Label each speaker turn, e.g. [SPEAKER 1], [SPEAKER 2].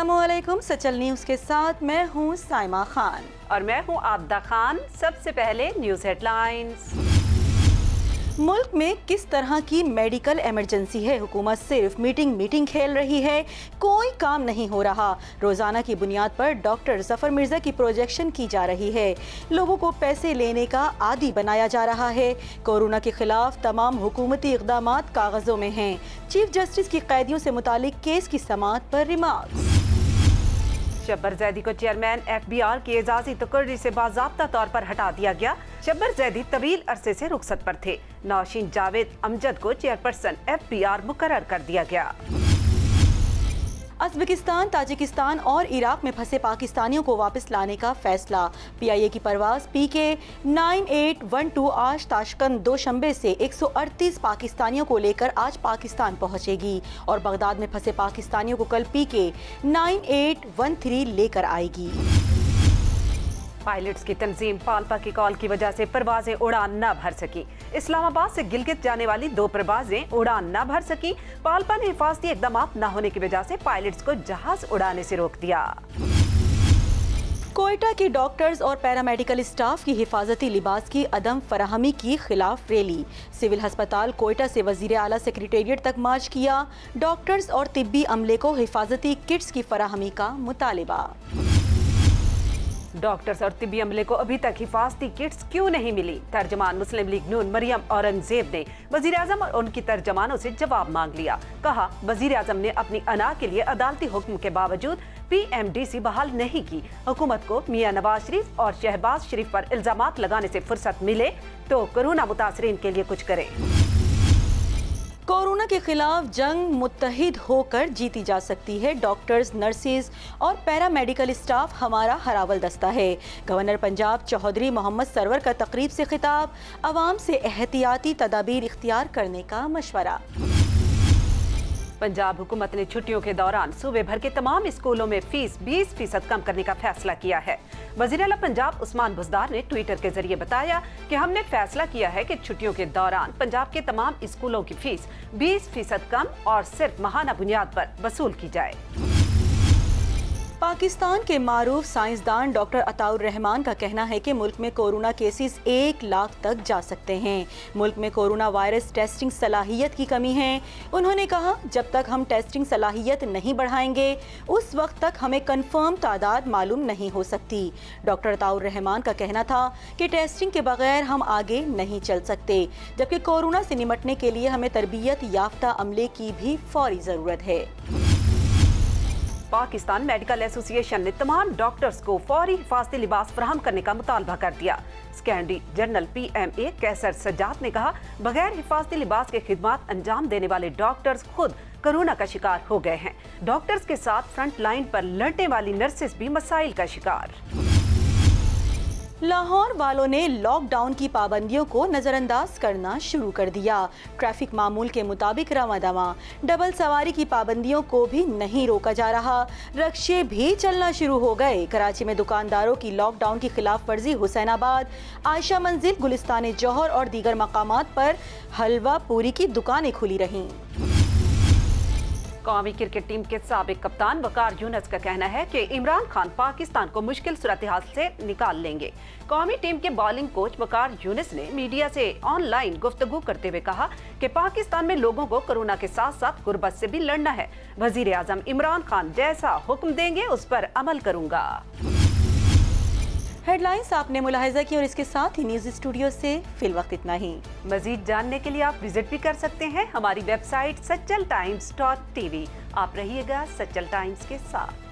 [SPEAKER 1] अस्सलामुअलैकुम। सचल न्यूज़ के साथ मैं हूँ साइमा खान
[SPEAKER 2] और मैं हूँ आबदा खान। सबसे पहले न्यूज़ हेडलाइंस।
[SPEAKER 1] मुल्क में किस तरह की मेडिकल इमरजेंसी है? हुकूमत सिर्फ मीटिंग खेल रही है, कोई काम नहीं हो रहा। रोजाना की बुनियाद पर डॉक्टर जफर मिर्जा की प्रोजेक्शन की जा रही है। लोगों को पैसे लेने का आदी बनाया जा रहा है। कोरोना के खिलाफ तमाम हुकूमती इक़दामात कागजों में हैं। चीफ जस्टिस की कैदियों से मुतालिक केस की समाअत पर रिमार्क्स।
[SPEAKER 2] शब्बर जैदी को चेयरमैन FBR की एजाजी तकर्री से बाज़ाब्ता तौर पर हटा दिया गया। शब्बर जैदी तवील अरसे से रुखसत पर थे। नौशीन जावेद अमजद को चेयरपर्सन FBR मुकर्रर कर दिया गया।
[SPEAKER 1] उज़्बेकिस्तान, ताजिकिस्तान और इराक में फंसे पाकिस्तानियों को वापस लाने का फैसला। PIA की परवाज़ PK 9812 आज ताशकंद दोशंबे से 138 पाकिस्तानियों को लेकर आज पाकिस्तान पहुंचेगी और बगदाद में फंसे पाकिस्तानियों को कल PK 9813 लेकर आएगी।
[SPEAKER 2] पायलट्स की तंजीम पाल्पा की कॉल की वजह से परवाजें उड़ान न भर सकी। इस्लामाबाद से गिलगित जाने वाली 2 परवाजें उड़ान न भर सकी। पाल्पा ने हिफाजती इक़दाम न होने की वजह से पायलट्स को जहाज उड़ाने से रोक दिया।
[SPEAKER 1] कोयटा की डॉक्टर्स और पैरामेडिकल स्टाफ की हिफाजती लिबास की अदम फराहमी की खिलाफ रैली। सिविल अस्पताल कोयटा से वजीर आला सेक्रेटेरिएट तक मार्च किया। डॉक्टर्स और तिब्बी अमले को हिफाजती किट्स की फराहमी का मुतालिबा।
[SPEAKER 2] डॉक्टर्स और तिब्बी अमले को अभी तक हिफाजती किट्स क्यों नहीं मिली? तर्जमान मुस्लिम लीग नून मरियम औरंगजेब ने वजीर आजम और उनकी तर्जमानों से जवाब मांग लिया। कहा, वजीर आजम ने अपनी अना के लिए अदालती हुक्म के बावजूद PMDC बहाल नहीं की। हुकूमत को मियां नवाज शरीफ और शहबाज शरीफ पर इल्जामात लगाने से फुर्सत मिले तो कोरोना मुतासरीन के लिए कुछ करे।
[SPEAKER 1] कोरोना के खिलाफ जंग मुत्तहिद होकर जीती जा सकती है। डॉक्टर्स, नर्सेज और पैरामेडिकल स्टाफ हमारा हरावल दस्ता है। गवर्नर पंजाब चौधरी मोहम्मद सरवर का तकरीब से खिताब। अवाम से एहतियाती तदाबीर इख्तियार करने का मशवरा।
[SPEAKER 2] पंजाब हुकूमत ने छुट्टियों के दौरान सूबे भर के तमाम स्कूलों में फीस 20% कम करने का फैसला किया है। वज़ीर आला पंजाब उस्मान बुज़दार ने ट्विटर के जरिए बताया कि हमने फैसला किया है कि छुट्टियों के दौरान पंजाब के तमाम स्कूलों की फीस 20% कम और सिर्फ माहाना बुनियाद पर वसूल की जाए। पाकिस्तान के मारूफ साइंसदान डॉक्टर अताउर रहमान का कहना है कि मुल्क में कोरोना केसेस 1 लाख तक जा सकते हैं। मुल्क में कोरोना वायरस टेस्टिंग सलाहियत की कमी है। उन्होंने कहा, जब तक हम टेस्टिंग सलाहियत नहीं बढ़ाएंगे उस वक्त तक हमें कंफर्म तादाद मालूम नहीं हो सकती। डॉक्टर अताउर रहमान का कहना था कि टेस्टिंग के बगैर हम आगे नहीं चल सकते, जबकि कोरोना से निपटने के लिए हमें तरबियत याफ्ता अमले की भी फौरी ज़रूरत है। पाकिस्तान मेडिकल एसोसिएशन ने तमाम डॉक्टर्स को फौरी हिफाजती लिबास फराहम करने का मुतालबा कर दिया। सेकेंडरी जनरल PMA कैसर सज्जाद ने कहा, बगैर हिफाजती लिबास के खिदमात अंजाम देने वाले डॉक्टर्स खुद कोरोना का शिकार हो गए हैं। डॉक्टर्स के साथ फ्रंट लाइन पर लड़ने वाली नर्सेस भी मसाइल का शिकार। लाहौर वालों ने लॉकडाउन की पाबंदियों को नज़रअंदाज करना शुरू कर दिया। ट्रैफिक मामूल के मुताबिक रवादवा। डबल सवारी की पाबंदियों को भी नहीं रोका जा रहा। रक्शे भी चलना शुरू हो गए। कराची में दुकानदारों की लॉकडाउन की खिलाफ वर्जी हुसैनाबाद, आयशा मंजिल, गुलिस्तान जौहर और दीगर मकामात पर हलवा पूरी की दुकानें खुली रहीं। कौमी क्रिकेट टीम के साबिक कप्तान वकार यूनुस का कहना है कि इमरान खान पाकिस्तान को मुश्किल सूरत-ए-हाल से निकाल लेंगे। कौमी टीम के बॉलिंग कोच वकार यूनुस ने मीडिया से ऑनलाइन गुफ्तगू करते हुए कहा कि पाकिस्तान में लोगों को कोरोना के साथ साथ गुर्बत से भी लड़ना है। वजीर आजम इमरान खान जैसा हुक्म देंगे उस पर अमल करूंगा। हेडलाइंस आपने मुलाहिजा की और इसके साथ ही न्यूज़ स्टूडियो से फिलवक्त इतना ही। मजीद जानने के लिए आप विजिट भी कर सकते हैं हमारी वेबसाइट सचल times.tv। आप रहिएगा सचल टाइम्स के साथ।